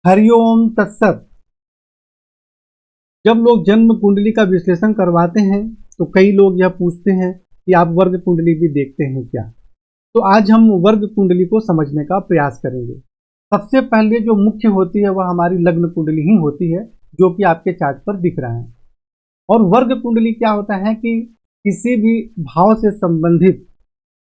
हरिओम तत्सत। जब लोग जन्म कुंडली का विश्लेषण करवाते हैं तो कई लोग यह पूछते हैं कि आप वर्ग कुंडली भी देखते हैं क्या। तो आज हम वर्ग कुंडली को समझने का प्रयास करेंगे। सबसे पहले जो मुख्य होती है वह हमारी लग्न कुंडली ही होती है, जो कि आपके चार्ट पर दिख रहा है। और वर्ग कुंडली क्या होता है कि किसी भी भाव से संबंधित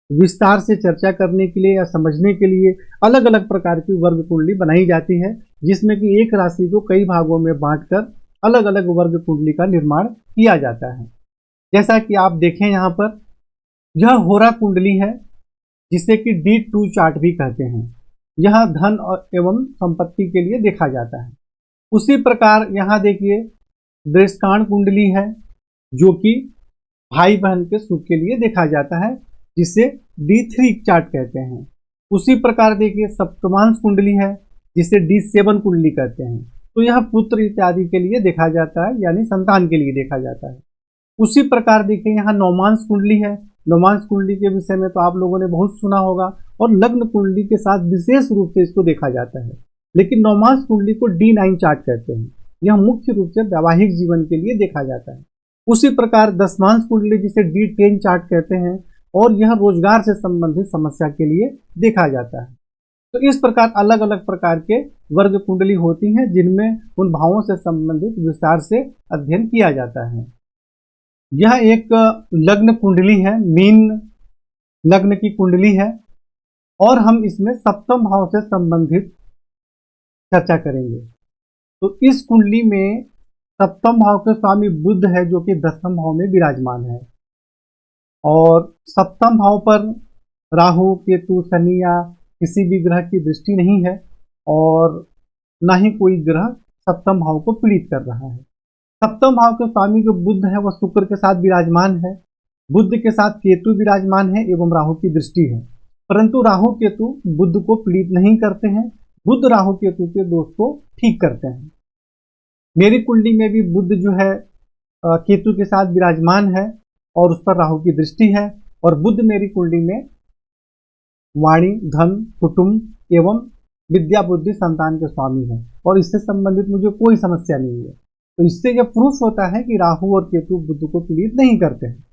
विस्तार से चर्चा करने के लिए या समझने के लिए अलग अलग प्रकार की वर्ग कुंडली बनाई जाती है, जिसमें कि एक राशि को कई भागों में बांटकर अलग अलग वर्ग कुंडली का निर्माण किया जाता है। जैसा कि आप देखें यहाँ पर, यह होरा कुंडली है जिसे कि D2 चार्ट भी कहते हैं। यह धन एवं संपत्ति के लिए देखा जाता है। उसी प्रकार यहाँ देखिए वृषकाण कुंडली है, जो कि भाई बहन के सुख के लिए देखा जाता है, जिसे D3 चार्ट कहते हैं। उसी प्रकार देखिए सप्तमांश कुंडली है, जिसे D7 कुंडली कहते हैं। तो यह पुत्र इत्यादि के लिए देखा जाता है, यानी संतान के लिए देखा जाता है। उसी प्रकार देखिए यहाँ नवमांश कुंडली है। नवमांश कुंडली के विषय में तो आप लोगों ने बहुत सुना होगा, और लग्न कुंडली के साथ विशेष रूप से इसको देखा जाता है। लेकिन नवमांश कुंडली को D9 चार्ट कहते हैं। यह मुख्य रूप से वैवाहिक जीवन के लिए देखा जाता है। उसी प्रकार दशमांश कुंडली जिसे D10 चार्ट कहते हैं, और यह रोजगार से संबंधित समस्या के लिए देखा जाता है। तो इस प्रकार अलग अलग प्रकार के वर्ग कुंडली होती हैं, जिनमें उन भावों से संबंधित विस्तार से अध्ययन किया जाता है। यह एक लग्न कुंडली है, मीन लग्न की कुंडली है, और हम इसमें सप्तम भाव से संबंधित चर्चा करेंगे। तो इस कुंडली में सप्तम भाव के स्वामी बुध है, जो कि दसम भाव में विराजमान है। और सप्तम भाव पर राहु, केतु, शनि या किसी भी ग्रह की दृष्टि नहीं है, और न ही कोई ग्रह सप्तम भाव को पीड़ित कर रहा है। सप्तम भाव के स्वामी जो बुध है वह शुक्र के साथ विराजमान है। बुध के साथ केतु विराजमान है एवं राहु की दृष्टि है। परंतु राहु केतु बुध को पीड़ित नहीं करते हैं, बुध राहु केतु के दोष को ठीक करते हैं। मेरी कुंडली में भी बुध जो है केतु के साथ विराजमान है, और उस पर राहु की दृष्टि है। और बुध मेरी कुंडली में वाणी, धन, कुटुंब एवं विद्या, बुद्धि, संतान के स्वामी है, और इससे संबंधित मुझे कोई समस्या नहीं है। तो इससे यह प्रूफ होता है कि राहु और केतु बुध को पीड़ित नहीं करते हैं।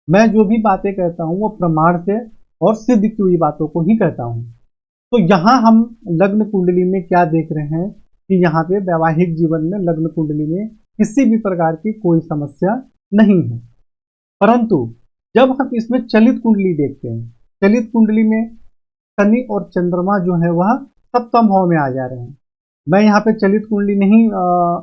मैं जो भी बातें कहता हूं वो प्रमाण से और सिद्ध की हुई बातों को ही कहता हूं। तो यहाँ हम लग्न कुंडली में क्या देख रहे हैं कि यहाँ पे वैवाहिक जीवन में लग्न कुंडली में किसी भी प्रकार की कोई समस्या नहीं है। परंतु जब हम इसमें चलित कुंडली देखते हैं, चलित कुंडली में शनि और चंद्रमा जो है वह सप्तम भाव में आ जा रहे हैं। मैं यहाँ पे चलित कुंडली नहीं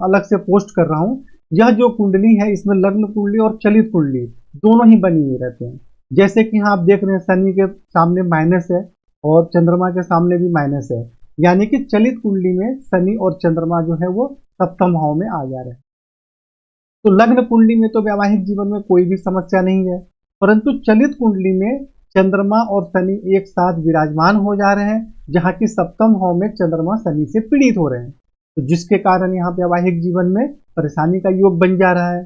अलग से पोस्ट कर रहा हूँ। यह जो कुंडली है इसमें लग्न कुंडली और चलित कुंडली दोनों ही बनी हुई रहते हैं। जैसे कि यहाँ आप देख रहे हैं शनि के सामने माइनस है और चंद्रमा के सामने भी माइनस है, यानी कि चलित कुंडली में शनि और चंद्रमा जो है वो सप्तम भाव में आ जा रहे हैं। तो लग्न कुंडली में तो वैवाहिक जीवन में कोई भी समस्या नहीं है, परंतु चलित कुंडली में चंद्रमा और शनि एक साथ विराजमान हो जा रहे हैं, जहां की सप्तम भाव में चंद्रमा शनि से पीड़ित हो रहे हैं। तो जिसके कारण यहाँ वैवाहिक जीवन में परेशानी का योग बन जा रहा है।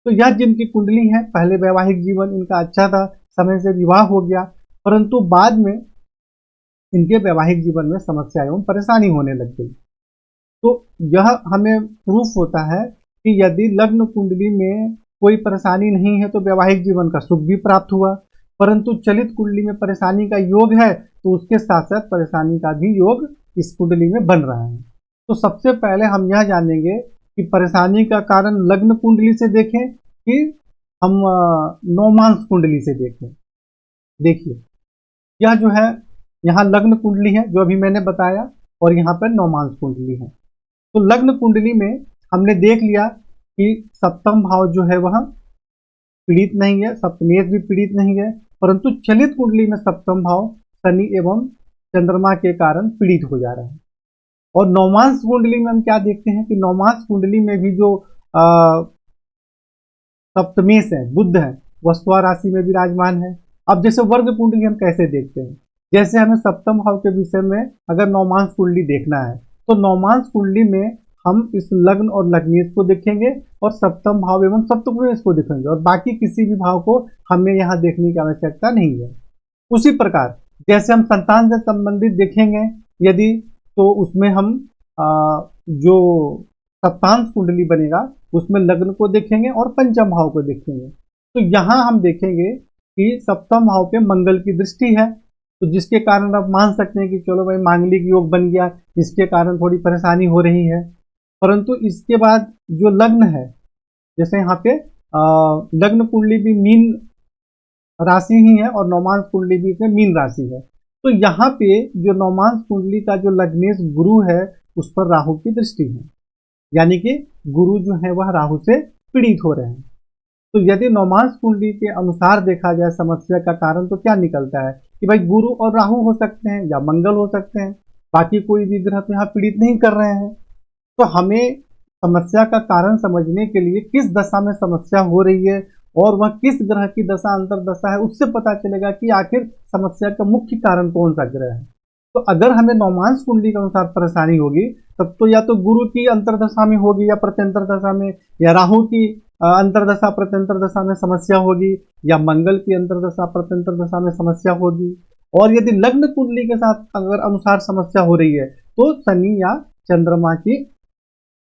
तो यह जिनकी कुंडली है, पहले वैवाहिक जीवन इनका अच्छा था, समय से विवाह हो गया, परंतु बाद में इनके वैवाहिक जीवन में समस्या एवं परेशानी होने लग गई। तो यह हमें प्रूफ होता है कि यदि लग्न कुंडली में कोई परेशानी नहीं है तो वैवाहिक जीवन का सुख भी प्राप्त हुआ, परंतु चलित कुंडली में परेशानी का योग है तो उसके साथ साथ परेशानी का भी योग इस कुंडली में बन रहा है। तो सबसे पहले हम यह जानेंगे कि परेशानी का कारण लग्न कुंडली से देखें कि हम नवमांश कुंडली से देखें। देखिए यह जो है यहाँ लग्न कुंडली है जो अभी मैंने बताया, और यहाँ पर नवमांश कुंडली है। तो लग्न कुंडली में हमने देख लिया कि सप्तम भाव जो है वह पीड़ित नहीं है, सप्तमेश भी पीड़ित नहीं है, परंतु चलित कुंडली में सप्तम भाव शनि एवं चंद्रमा के कारण पीड़ित हो जा रहा है। और नवमांश कुंडली में हम क्या देखते हैं कि नवमांश कुंडली में भी जो सप्तमेश है, बुध है, वह स्व राशि में विराजमान है। अब जैसे वर्ग कुंडली हम कैसे देखते हैं, जैसे हमें सप्तम भाव के विषय में अगर नवमांश कुंडली देखना है तो नवमांश कुंडली में हम इस लग्न और लग्नेश को देखेंगे और सप्तम भाव एवं सप्तमेश को देखेंगे, और बाकी किसी भी भाव को हमें यहाँ देखने की आवश्यकता नहीं है। उसी प्रकार जैसे हम संतान से संबंधित देखेंगे यदि, तो उसमें हम जो सप्तांश कुंडली बनेगा उसमें लग्न को देखेंगे और पंचम भाव को देखेंगे। तो यहाँ हम देखेंगे कि सप्तम भाव पे मंगल की दृष्टि है, तो जिसके कारण आप मान सकते हैं कि चलो भाई मांगलिक योग बन गया, इसके कारण थोड़ी परेशानी हो रही है। परंतु इसके बाद जो लग्न है, जैसे यहाँ पे लग्न कुंडली भी मीन राशि ही है और नौमांश कुंडली भी इसमें मीन राशि है। तो यहाँ पे जो नौमांश कुंडली का जो लग्नेश गुरु है उस पर राहु की दृष्टि है, यानी कि गुरु जो है वह राहु से पीड़ित हो रहे हैं। तो यदि नौमांश कुंडली के अनुसार देखा जाए समस्या का कारण, तो क्या निकलता है कि भाई गुरु और राहु हो सकते हैं या मंगल हो सकते हैं, बाकी कोई भी ग्रह तो यहाँ पीड़ित नहीं कर रहे हैं। तो हमें समस्या का कारण समझने के लिए किस दशा में समस्या हो रही है और वह किस ग्रह की दशा अंतरदशा है, उससे पता चलेगा कि आखिर समस्या का मुख्य कारण कौन सा ग्रह है। तो अगर हमें नौमांश कुंडली के अनुसार परेशानी होगी तब तो या तो गुरु की अंतरदशा में होगी या प्रत्यंतर दशा में, या राहु की अंतरदशा प्रत्यंतर दशा में समस्या होगी, या मंगल की अंतरदशा प्रत्यंतर दशा में समस्या होगी। और यदि लग्न कुंडली के साथ अगर अनुसार समस्या हो रही है तो शनि या चंद्रमा की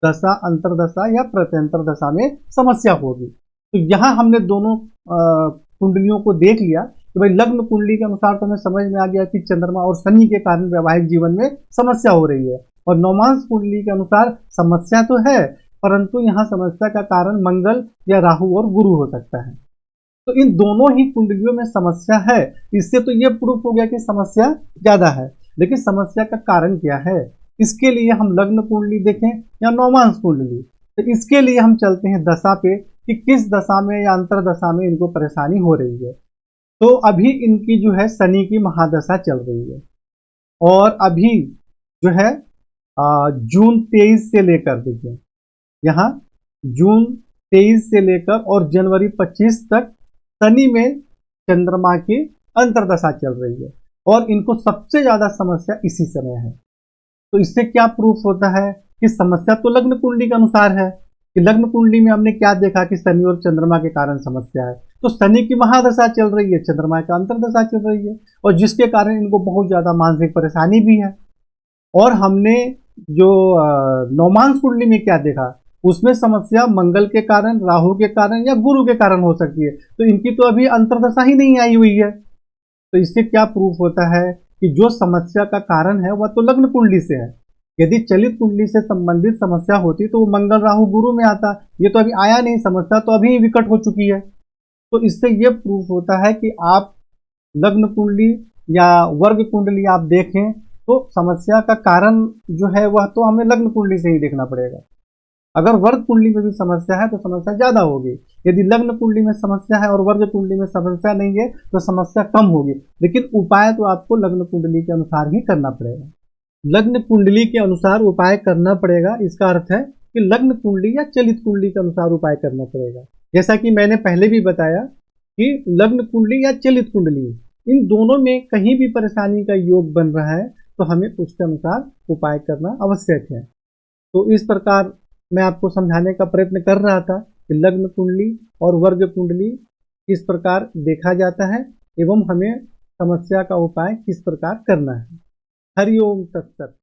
दशा अंतरदशा या प्रत्यंतर दशा में समस्या होगी। तो यहाँ हमने दोनों कुंडलियों को देख लिया कि भाई लग्न कुंडली के अनुसार तो हमें समझ में आ गया कि चंद्रमा और शनि के कारण वैवाहिक जीवन में समस्या हो रही है, और नौमांश कुंडली के अनुसार समस्या तो है परंतु यहाँ समस्या का कारण मंगल या राहु और गुरु हो सकता है। तो इन दोनों ही कुंडलियों में समस्या है, इससे तो ये प्रूफ हो गया कि समस्या ज्यादा है। लेकिन समस्या का कारण क्या है, इसके लिए हम लग्न कुंडली देखें या नौमांश कुंडली, तो इसके लिए हम चलते हैं दशा पे कि किस दशा में या अंतर दशा में इनको परेशानी हो रही है। तो अभी इनकी जो है शनि की महादशा चल रही है, और अभी जो है जून 23 से लेकर, देखिए यहाँ जून 23 से लेकर और जनवरी 25 तक शनि में चंद्रमा की अंतरदशा चल रही है, और इनको सबसे ज्यादा समस्या इसी समय है। तो इससे क्या प्रूफ होता है कि समस्या तो लग्न कुंडली के अनुसार है, कि लग्न कुंडली में हमने क्या देखा कि शनि और चंद्रमा के कारण समस्या है। तो शनि की महादशा चल रही है, चंद्रमा की अंतरदशा चल रही है, और जिसके कारण इनको बहुत ज्यादा मानसिक परेशानी भी है। और हमने जो नौमांश कुंडली में क्या देखा, उसमें समस्या मंगल के कारण, राहु के कारण या गुरु के कारण हो सकती है। तो इनकी तो अभी अंतरदशा ही नहीं आई हुई है। तो इससे क्या प्रूफ होता है कि जो समस्या का कारण है वह तो लग्न कुंडली से है। यदि चलित कुंडली से संबंधित समस्या होती तो वो मंगल राहु गुरु में आता, ये तो अभी आया नहीं, समस्या तो अभी विकट हो चुकी है। तो इससे ये प्रूफ होता है कि आप लग्न कुंडली या वर्ग कुंडली आप देखें तो समस्या का कारण जो है वह तो हमें लग्न कुंडली से ही देखना पड़ेगा। अगर वर्ग कुंडली में भी समस्या है तो समस्या ज्यादा होगी, यदि लग्न कुंडली में समस्या है और वर्ग कुंडली में समस्या नहीं है तो समस्या कम होगी। लेकिन उपाय तो आपको लग्न कुंडली के अनुसार ही करना पड़ेगा। लग्न कुंडली के अनुसार उपाय करना पड़ेगा, इसका अर्थ है कि लग्न कुंडली या चलित कुंडली के अनुसार उपाय करना पड़ेगा। जैसा कि मैंने पहले भी बताया कि लग्न कुंडली या चलित कुंडली, इन दोनों में कहीं भी परेशानी का योग बन रहा है तो हमें उसके अनुसार उपाय करना आवश्यक है। तो इस प्रकार मैं आपको समझाने का प्रयत्न कर रहा था कि लग्न कुंडली और वर्ग कुंडली किस प्रकार देखा जाता है एवं हमें समस्या का उपाय किस प्रकार करना है। हरिओम तत्सत।